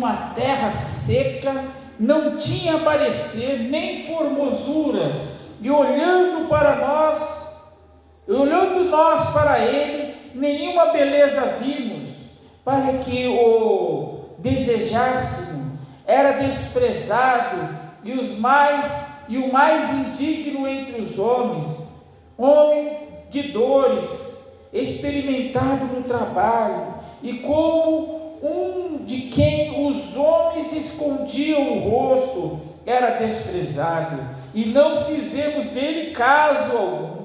uma terra seca, não tinha parecer nem formosura, e olhando nós para ele, nenhuma beleza vimos, para que o desejássemos. Era desprezado e o mais indigno entre os homens, homem de dores, experimentado no trabalho, e como um de quem os homens escondiam o rosto, era desprezado, e não fizemos dele caso algum.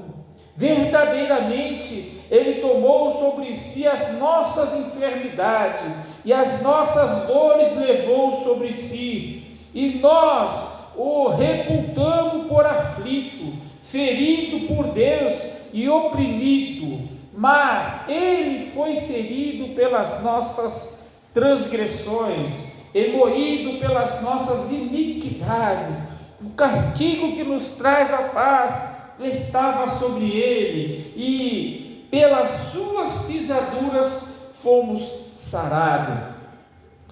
Verdadeiramente, ele tomou sobre si as nossas enfermidades, e as nossas dores levou sobre si, e nós o reputamos por aflito, ferido por Deus e oprimido. Mas ele foi ferido pelas nossas transgressões e moído pelas nossas iniquidades. O castigo que nos traz a paz estava sobre ele, e pelas suas pisaduras fomos sarados.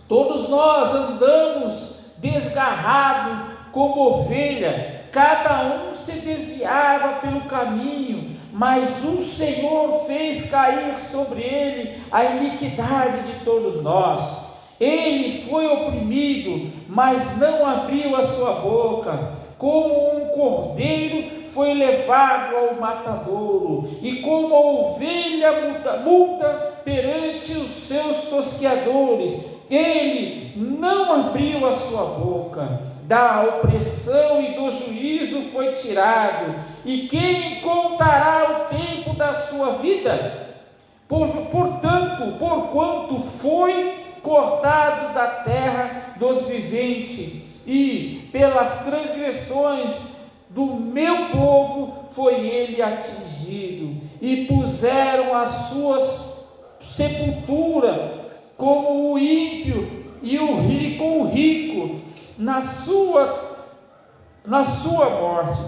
Todos nós andamos desgarrados como ovelha, cada um se desviava pelo caminho, mas o Senhor fez cair sobre ele a iniquidade de todos nós. Ele foi oprimido, mas não abriu a sua boca. Como um cordeiro foi levado ao matadouro, e como a ovelha muda perante os seus tosqueadores, ele não abriu a sua boca. Da opressão e do juízo foi tirado, e quem contará o tempo da sua vida? Porquanto foi cortado da terra dos viventes, e pelas transgressões do meu povo foi ele atingido, e puseram as suas sepultura como o ímpio e o rico na sua morte,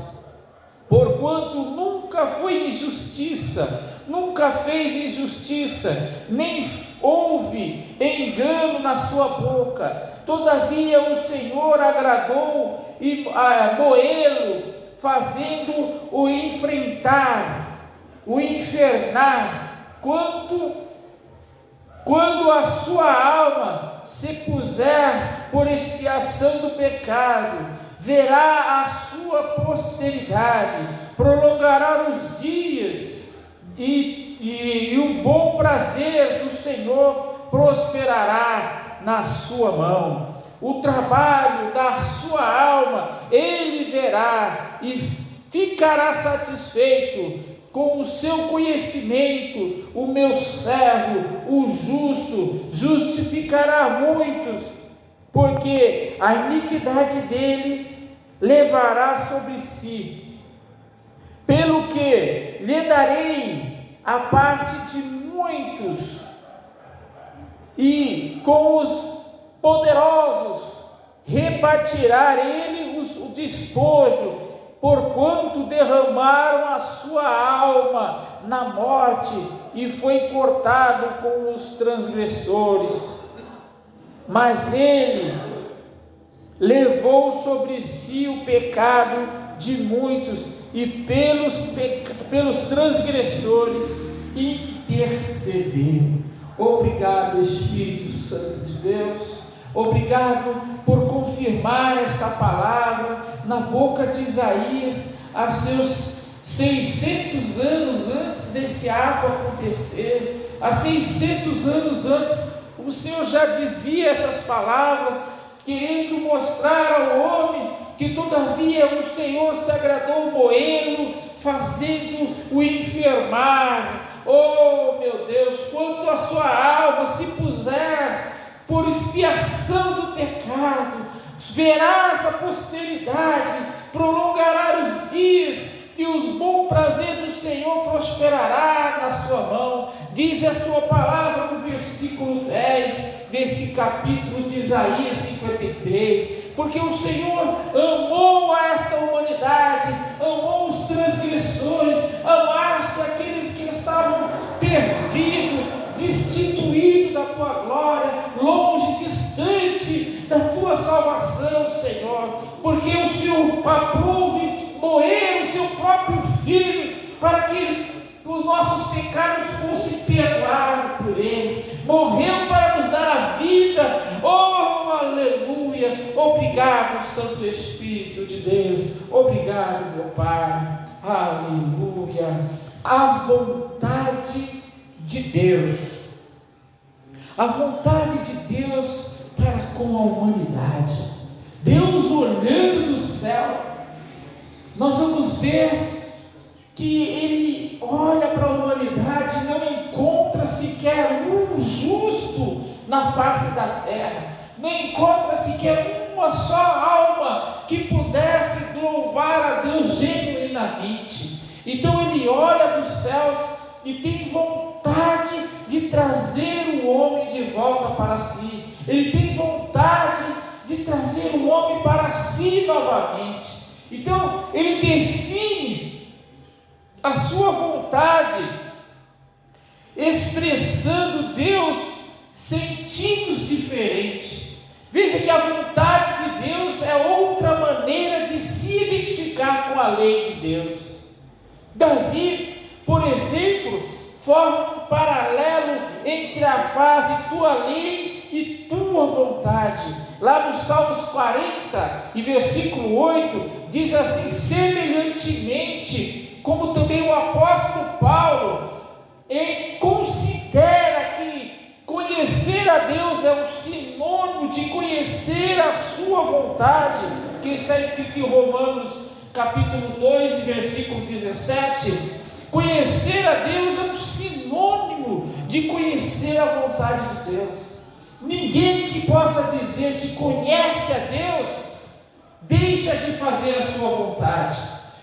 porquanto nunca foi injustiça, nunca fez injustiça, nem houve engano na sua boca. Todavia o Senhor agradou e moê-lo, fazendo o enfrentar, o infernar, quando a sua alma se puser por expiação do pecado, verá a sua posteridade, prolongará os dias, e o bom prazer do Senhor prosperará na sua mão. O trabalho da sua alma ele verá e ficará satisfeito. Com o seu conhecimento, o meu servo, o justo, justificará muitos, porque a iniquidade dele levará sobre si. Pelo que lhe darei a parte de muitos, e com os poderosos repartirá ele o despojo, porquanto derramaram a sua alma na morte, e foi cortado com os transgressores. Mas ele levou sobre si o pecado de muitos, e pelos transgressores intercedeu. Obrigado, Espírito Santo de Deus. Obrigado por confirmar esta palavra na boca de Isaías, a seus 600 anos antes desse ato acontecer. Há 600 anos antes, o Senhor já dizia essas palavras, querendo mostrar ao homem que todavia o Senhor se agradou moê-lo, fazendo o enfermar. Oh meu Deus, quando a sua alma se puser por expiação do pecado, verás a posteridade, prolongará os dias, e os bom prazer do Senhor prosperará na sua mão. Diz a sua palavra no versículo 10 desse capítulo de Isaías 53, porque o Senhor amou a esta humanidade, amou os transgressores, amaste aqueles que estavam perdidos, destituídos da tua glória, longe, distantes constante da tua salvação, Senhor, porque o Senhor aprove morrer o seu próprio Filho, para que os nossos pecados fossem perdoados por eles, morreu para nos dar a vida. Oh, aleluia! Obrigado, Santo Espírito de Deus, obrigado, meu Pai, aleluia. A vontade de Deus, a vontade de Deus para com a humanidade. Deus olhando do céu, nós vamos ver que Ele olha para a humanidade e não encontra sequer um justo na face da terra, não encontra sequer uma só alma que pudesse louvar a Deus genuinamente. Então Ele olha dos céus e tem vontade de trazer o homem de volta para si. Ele tem vontade de trazer o homem para si novamente. Então Ele define a sua vontade, expressando Deus sentidos diferentes. Veja que a vontade de Deus é outra maneira de se identificar com a lei de Deus. Davi, por exemplo, forma um paralelo entre a frase tua lei e tua vontade. Lá no Salmos 40 e versículo 8 diz assim: semelhantemente, como também o apóstolo Paulo considera que conhecer a Deus é um sinônimo de conhecer a sua vontade, que está escrito em Romanos capítulo 2 versículo 17. Conhecer a Deus é um sinônimo de conhecer a vontade de Deus. Ninguém que possa dizer que conhece a Deus deixa de fazer a sua vontade,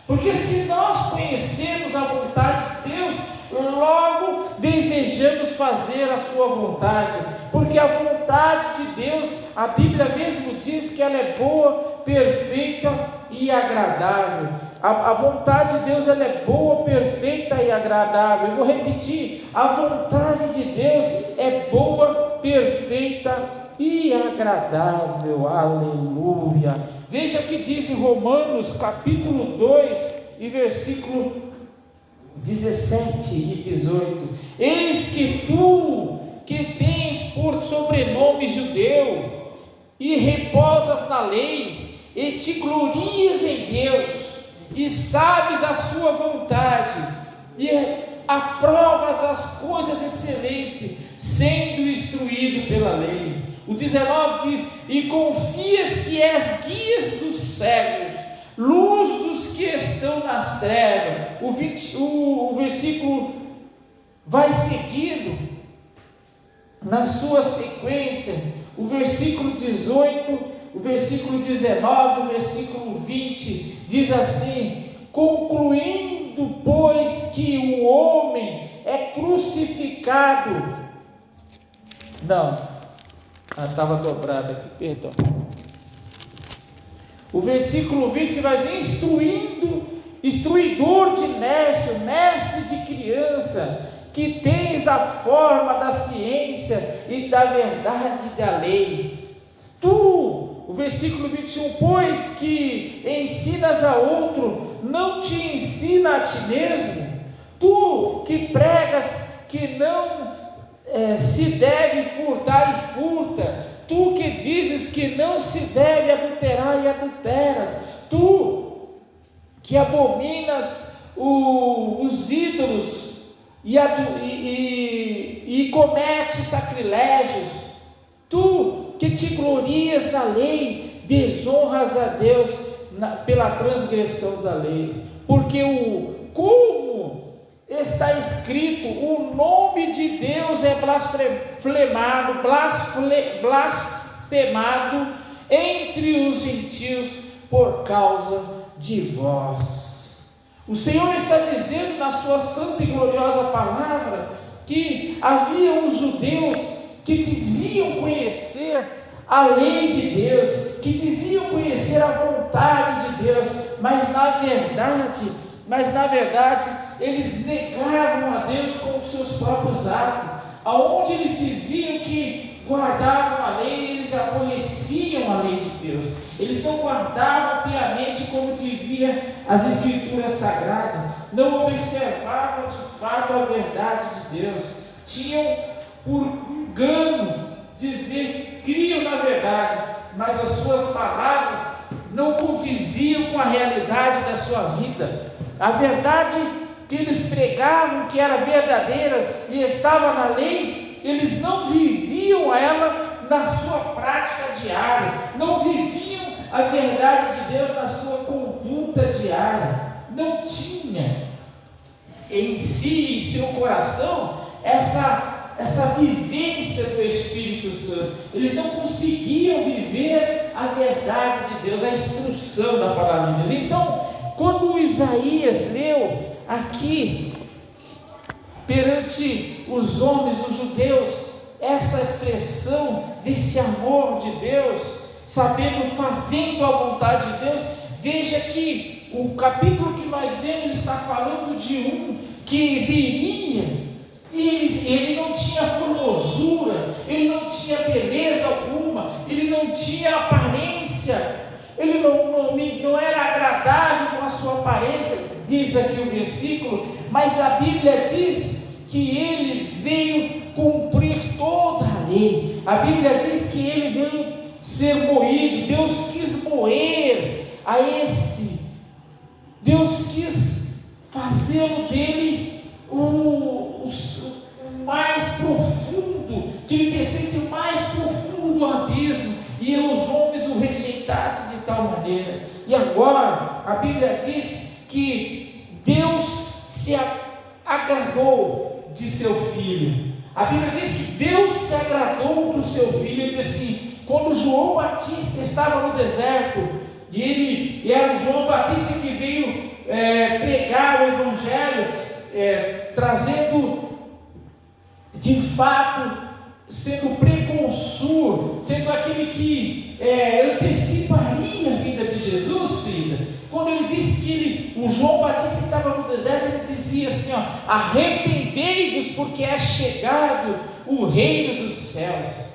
porque se nós conhecemos a vontade de Deus, logo desejamos fazer a sua vontade, porque a vontade de Deus, a Bíblia mesmo diz que ela é boa, perfeita e agradável. A vontade de Deus, ela é boa, perfeita e agradável. Eu vou repetir: a vontade de Deus é boa, perfeita e agradável. Aleluia. Veja o que diz em Romanos capítulo 2 e versículo 17 e 18: eis que tu, que tens por sobrenome judeu, e reposas na lei, e te glorias em Deus, e sabes a sua vontade, e aprovas as coisas excelentes, sendo instruído pela lei. O 19 diz: e confias que és guias dos cegos, luz dos que estão nas trevas. O versículo vai seguindo na sua sequência. O versículo 18, o versículo 19, o versículo 20 diz assim: concluindo, pois, que o homem é crucificado. Não, estava dobrado aqui, perdão. O versículo 20 vai dizer: instruidor de nécio, mestre de criança, que tens a forma da ciência e da verdade da lei. Tu, o versículo 21, pois que ensinas a outro, não te ensina a ti mesmo? Tu que pregas que não se deve furtar e furta, tu que dizes que não se deve adulterar e adulteras, tu que abominas os ídolos e comete sacrilégios, tu que te glorias na lei, desonras a Deus pela transgressão da lei, porque como está escrito, o nome de Deus é blasfemado entre os gentios por causa de vós. O Senhor está dizendo na sua santa e gloriosa palavra que havia os judeus que diziam conhecer a lei de Deus, que diziam conhecer a vontade de Deus, mas na verdade eles negavam a Deus com os seus próprios atos. Aonde eles diziam que guardavam a lei, eles aborreciam a lei de Deus, eles não guardavam piamente, como dizia as Escrituras Sagradas, não observavam de fato a verdade de Deus, tinham por engano dizer que criam na verdade, mas as suas palavras não condiziam com a realidade da sua vida. A verdade que eles pregavam, que era verdadeira e estava na lei, eles não viviam ela na sua prática diária, não viviam a verdade de Deus na sua conduta diária, não tinha em si, em seu coração, essa vivência do Espírito Santo. Eles não conseguiam viver a verdade de Deus, a instrução da palavra de Deus. Então, quando Isaías leu aqui, perante os homens, os judeus, essa expressão desse amor de Deus, sabendo, fazendo a vontade de Deus, veja que o capítulo que nós lemos está falando de um que viria, e ele não tinha formosura, ele não tinha beleza alguma, ele não tinha aparência, ele não era agradável com a sua aparência, diz aqui o versículo, mas a Bíblia diz que ele veio cumprir toda a lei. A Bíblia diz que ele veio ser moído, Deus quis moer a esse, Deus quis fazê-lo dele o mais profundo, que ele descesse o mais profundo do abismo, e os homens o rejeitassem de tal maneira. E agora a Bíblia diz que Deus se agradou de seu filho. A Bíblia diz que Deus se agradou do seu filho. Ele diz assim: quando João Batista estava no deserto, e era o João Batista que veio pregar o Evangelho, trazendo de fato, sendo precursor, sendo aquele que anteciparia a vinda de Jesus, filha. Quando ele disse que o João Batista estava no deserto, ele dizia assim: arrependei-vos, porque é chegado o reino dos céus.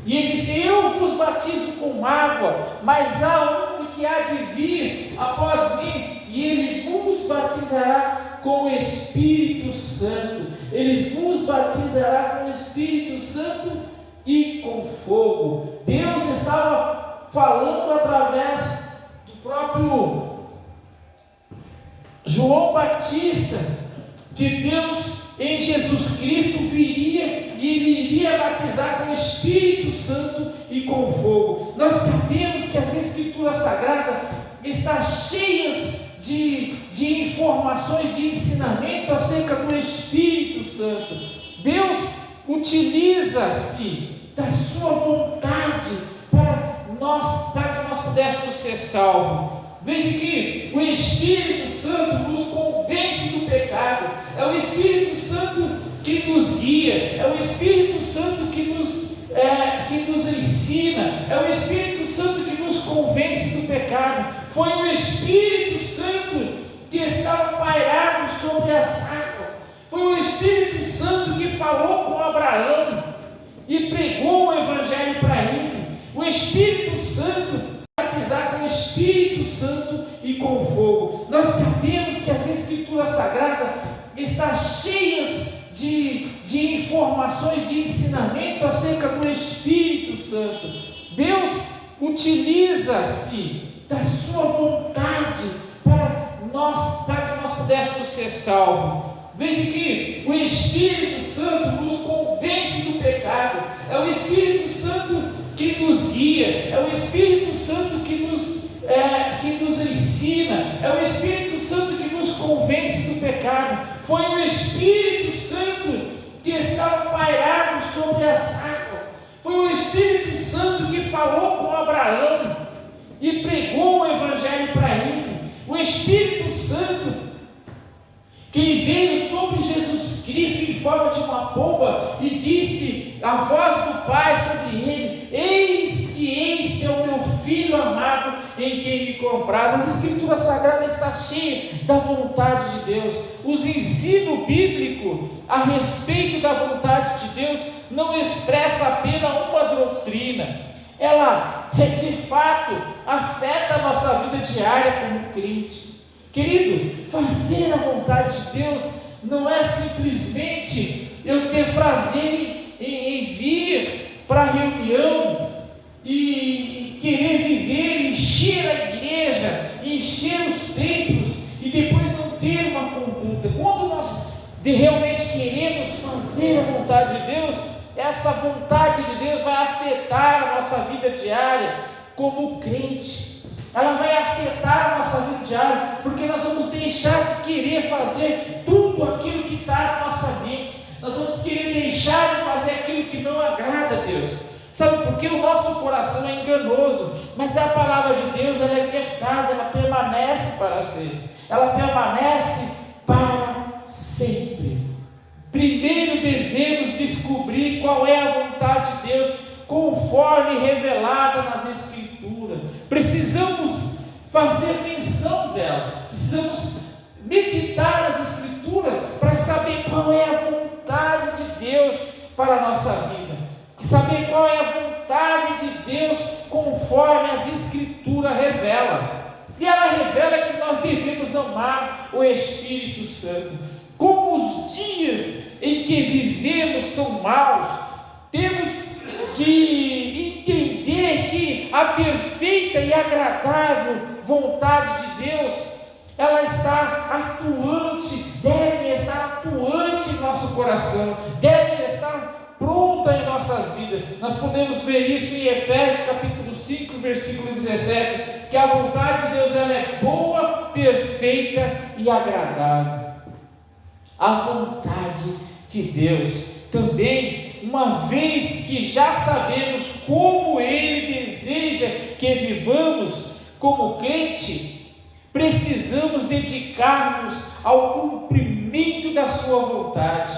E ele disse: eu vos batizo com água, mas há um que há de vir após mim, e ele vos batizará com o Espírito Santo. Ele vos batizará com o Espírito Santo e com fogo. Deus estava falando através do próprio João Batista, que Deus em Jesus Cristo viria e ele iria batizar com o Espírito Santo e com fogo. Nós sabemos que as Escrituras Sagradas estão cheias de informações, de ensinamento acerca do Espírito Santo. Deus utiliza-se da sua vontade para que nós pudéssemos ser salvos. Veja que o Espírito Santo nos convence do pecado, é o Espírito Santo que nos guia, é o Espírito Santo que nos ensina, é o Espírito Santo que nos convence do pecado. Foi o Espírito Santo que estava pairado sobre as águas, foi o Espírito Santo que falou com Abraão e pregou o Evangelho para ele. O Espírito Santo batizar com o Espírito Santo e com fogo. Nós sabemos que as Escrituras Sagradas estão cheias de informações, de ensinamento acerca do Espírito Santo. Deus utiliza-se da sua vontade para que nós pudéssemos ser salvos. Veja que o Espírito Santo nos convence do pecado, é o Espírito Santo que nos guia, é o Espírito Santo que nos ensina, é o Espírito Santo que nos convence do pecado. Foi o Espírito Santo que estava pairado sobre as águas, foi o Espírito Santo que falou com Abraão e pregou o Evangelho para ele. O Espírito Santo que veio sobre Jesus Cristo em forma de uma pomba e disse a voz do Pai sobre ele: eis que esse é o meu Filho amado, em quem me compraz. As Escrituras Sagradas estão cheias da vontade de Deus. Os ensinos bíblicos a respeito da vontade de Deus não expressa apenas uma doutrina, ela de fato afeta a nossa vida diária como crente. Querido, fazer a vontade de Deus não é simplesmente eu ter prazer em vir para a reunião e querer viver, encher a igreja, encher os templos e depois não ter uma conduta. Quando nós realmente queremos fazer a vontade de Deus, essa vontade de Deus vai afetar a nossa vida diária como crente. Ela vai afetar a nossa vida diária, porque nós vamos deixar de querer fazer tudo aquilo que está na nossa mente. Nós vamos querer deixar de fazer aquilo que não agrada a Deus. Sabe por quê? O nosso coração é enganoso, mas a palavra de Deus, ela é verdade, ela permanece para sempre. Ela permanece para sempre. Primeiro devemos descobrir qual é a vontade de Deus, conforme revelada nas Escrituras. Precisamos fazer menção dela, precisamos meditar nas Escrituras para saber qual é a vontade de Deus para a nossa vida, saber qual é a vontade de Deus conforme as Escrituras revelam. E ela revela que nós devemos amar o Espírito Santo. Como os dias em que vivemos são maus, temos de entender que a perfeita e agradável vontade de Deus, ela está atuante, deve estar atuante em nosso coração, deve estar pronta em nossas vidas. Nós podemos ver isso em Efésios capítulo 5, versículo 17, que a vontade de Deus ela é boa, perfeita e agradável. A vontade de Deus também, uma vez que já sabemos como Ele deseja que vivamos como crente, precisamos dedicar-nos ao cumprimento da sua vontade.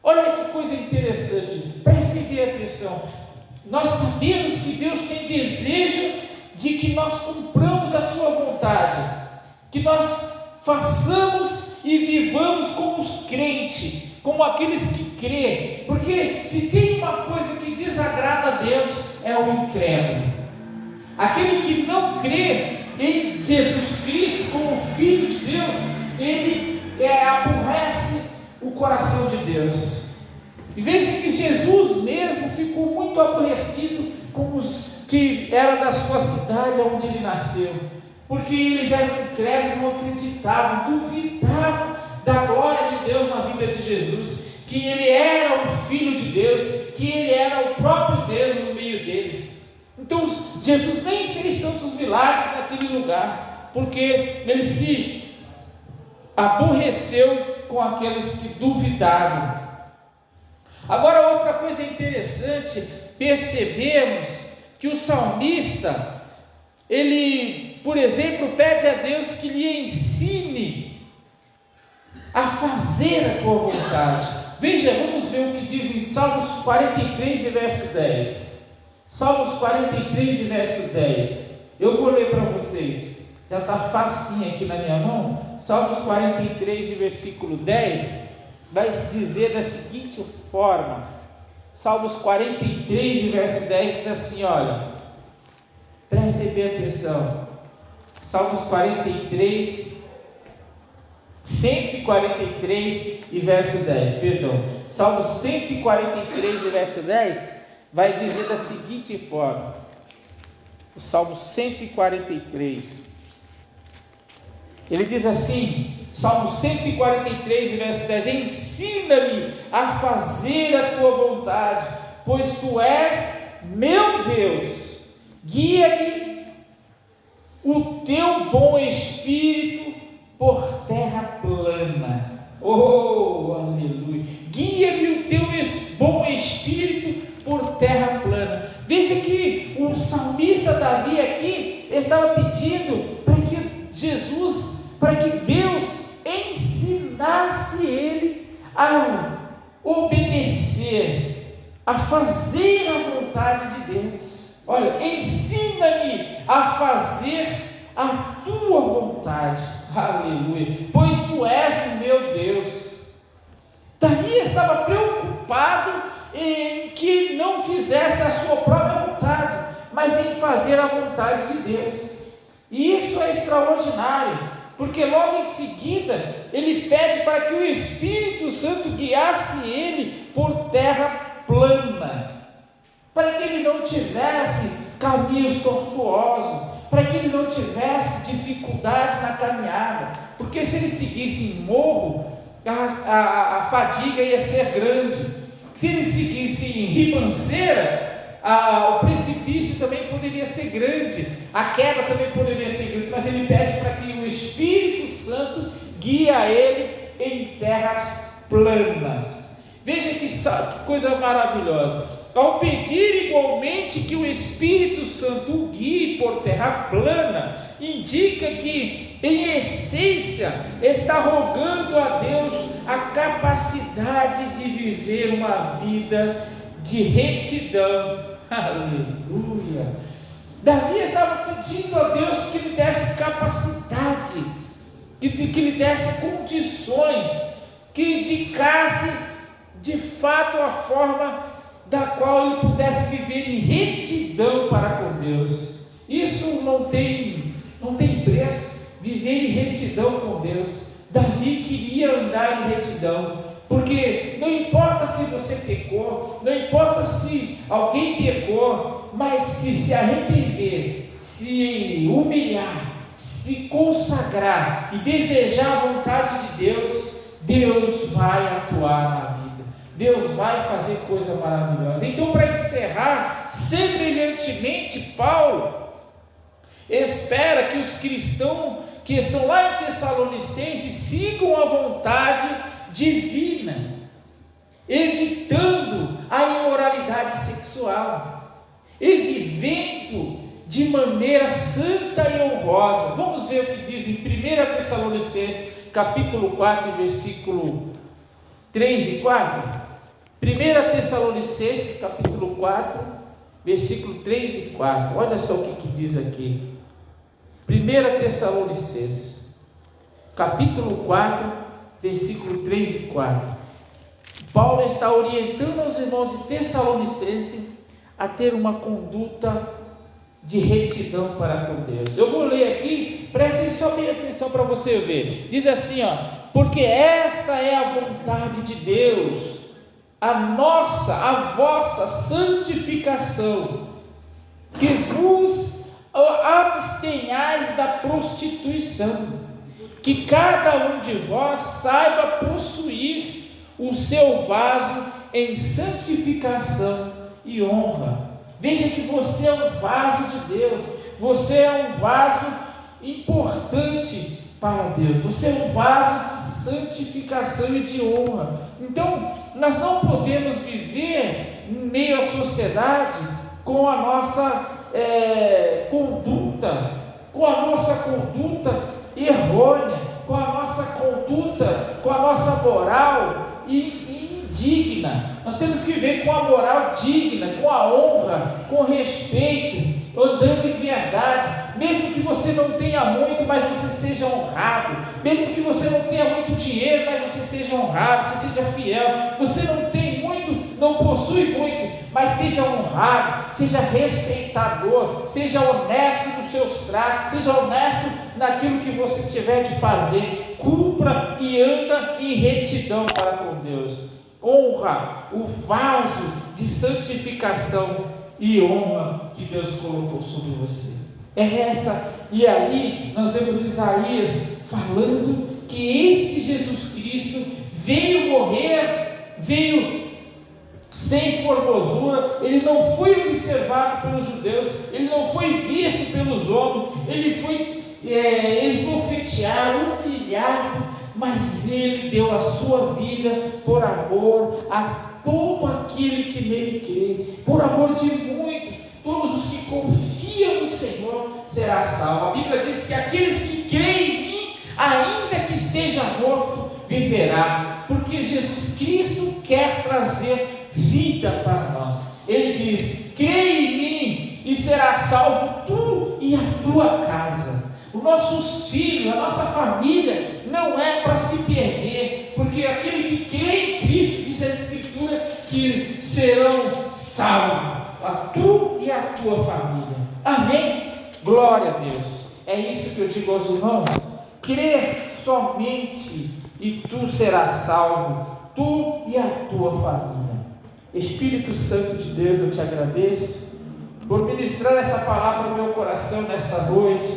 Olha que coisa interessante, preste bem atenção. Nós sabemos que Deus tem desejo de que nós cumpramos a sua vontade, que nós façamos e vivamos como os crentes, como aqueles que crê, porque se tem uma coisa que desagrada a Deus, é o incrédulo, aquele que não crê em Jesus Cristo como Filho de Deus, ele aborrece o coração de Deus. E veja que Jesus mesmo ficou muito aborrecido com os que eram da sua cidade onde ele nasceu, porque eles eram incrédulos, não acreditavam, duvidavam da glória de Deus na vida de Jesus, que ele era o Filho de Deus, que ele era o próprio Deus no meio deles. Então Jesus nem fez tantos milagres naquele lugar, porque ele se aborreceu com aqueles que duvidavam. Agora, outra coisa interessante, percebemos que o salmista, ele, por exemplo, pede a Deus que lhe ensine a fazer a tua vontade. Veja, vamos ver o que diz em Salmos 43 e verso 10. Salmos 43 e verso 10. Eu vou ler para vocês. Já está facinho aqui na minha mão. Salmos 43 e versículo 10 vai se dizer da seguinte forma. Salmos 43 e verso 10 diz assim, olha, prestem bem atenção. Salmos 143 e verso 10, perdão. Salmos 143 e verso 10 vai dizer da seguinte forma. O Salmo 143. Ele diz assim, Salmo 143 e verso 10, ensina-me a fazer a tua vontade, pois tu és meu Deus, guia-me o teu bom espírito por terra plana. Oh, aleluia! Guia-me o teu bom espírito por terra plana. Veja que o salmista Davi aqui estava pedindo para que Jesus, para que Deus ensinasse ele a obedecer, a fazer a vontade de Deus. Olha, ensina-me a fazer a tua vontade, aleluia, pois tu és o meu Deus. Davi estava preocupado em que não fizesse a sua própria vontade, mas em fazer a vontade de Deus. E isso é extraordinário, porque logo em seguida ele pede para que o Espírito Santo guiasse ele por terra plana, para que ele não tivesse caminhos tortuosos, para que ele não tivesse dificuldade na caminhada, porque se ele seguisse em morro, a fadiga ia ser grande. Se ele seguisse em ribanceira, o precipício também poderia ser grande, a queda também poderia ser grande, mas ele pede para que o Espírito Santo guie ele em terras planas. Veja que coisa maravilhosa. Ao pedir igualmente que o Espírito Santo o guie por terra plana, indica que, em essência, está rogando a Deus a capacidade de viver uma vida de retidão. Aleluia! Davi estava pedindo a Deus que lhe desse capacidade, que lhe desse condições, que indicasse de fato a forma da qual ele pudesse viver em retidão para com Deus. Isso não tem preço, viver em retidão com Deus. Davi queria andar em retidão, porque não importa se você pecou, não importa se alguém pecou, mas se arrepender, se humilhar, se consagrar e desejar a vontade de Deus, Deus vai atuar na vida. Deus vai fazer coisa maravilhosa. Então, para encerrar, semelhantemente, Paulo espera que os cristãos que estão lá em Tessalonicenses sigam a vontade divina, evitando a imoralidade sexual e vivendo de maneira santa e honrosa. Vamos ver o que diz em 1 Tessalonicenses, capítulo 4, versículo 3 e 4. 1 Tessalonicenses, capítulo 4, versículo 3 e 4. Olha só o que diz aqui. 1 Tessalonicenses, capítulo 4, versículo 3 e 4. Paulo está orientando os irmãos de Tessalonicenses a ter uma conduta de retidão para com Deus. Eu vou ler aqui, prestem só bem atenção para você ver. Diz assim, porque esta é a vontade de Deus, a vossa santificação, que vos abstenhais da prostituição, que cada um de vós saiba possuir o seu vaso em santificação e honra. Veja que você é um vaso de Deus, você é um vaso importante para Deus, você é um vaso de santificação e de honra. Então, nós não podemos viver em meio à sociedade com a nossa conduta errônea, com a nossa moral indigna. Nós temos que viver com a moral digna, com a honra, com respeito, andando em verdade, mesmo que você não tenha muito, mas você seja honrado, mesmo que você não tenha muito dinheiro, mas você seja honrado, você seja fiel, você não tem muito, não possui muito, mas seja honrado, seja respeitador, seja honesto nos seus tratos, seja honesto naquilo que você tiver de fazer, cumpra e anda em retidão para com Deus. Honra o vaso de santificação e honra que Deus colocou sobre você. E ali nós vemos Isaías falando que este Jesus Cristo veio morrer, veio sem formosura, ele não foi observado pelos judeus, ele não foi visto pelos homens, ele foi esbofeteado, humilhado, mas ele deu a sua vida por amor a todo aquele que nele crê, por amor de muitos. Todos os que confiam no Senhor será salvo. A Bíblia diz que aqueles que creem em mim, ainda que esteja morto, viverá, porque Jesus Cristo quer trazer vida para nós. Ele diz: creia em mim e será salvo tu e a tua casa. Os nossos filhos, a nossa família não é para se perder, porque aquele que crê em Cristo, diz a Escritura, que serão salvos. a tu e a tua família. Amém? Glória a Deus. É isso que eu digo aos irmãos: crê somente e tu serás salvo, tu e a tua família. Espírito Santo de Deus, eu te agradeço por ministrar essa palavra no meu coração nesta noite,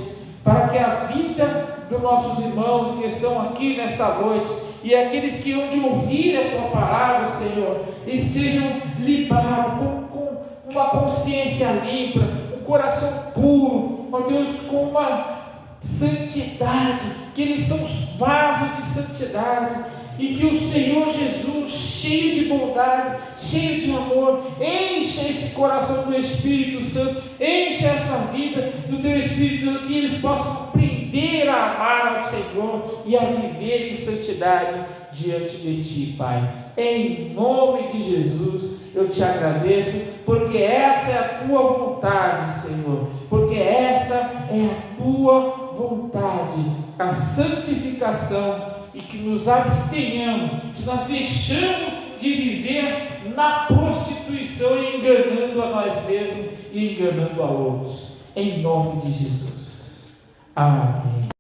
para que a vida dos nossos irmãos que estão aqui nesta noite e aqueles que hão de ouvir a tua palavra, Senhor, estejam limpados com uma consciência limpa, um coração puro, ó Deus, com uma santidade, que eles são vasos de santidade, e que o Senhor Jesus, cheio de bondade, cheio de amor, encha esse coração do Espírito Santo, encha essa vida do teu Espírito Santo, que eles possam aprender a amar ao Senhor e a viver em santidade diante de Ti, Pai. Em nome de Jesus, eu te agradeço, porque essa é a Tua vontade, Senhor, porque esta é a Tua vontade, a santificação, e que nos abstenhamos, que nós deixamos de viver na prostituição, enganando a nós mesmos e enganando a outros, em nome de Jesus. Amém.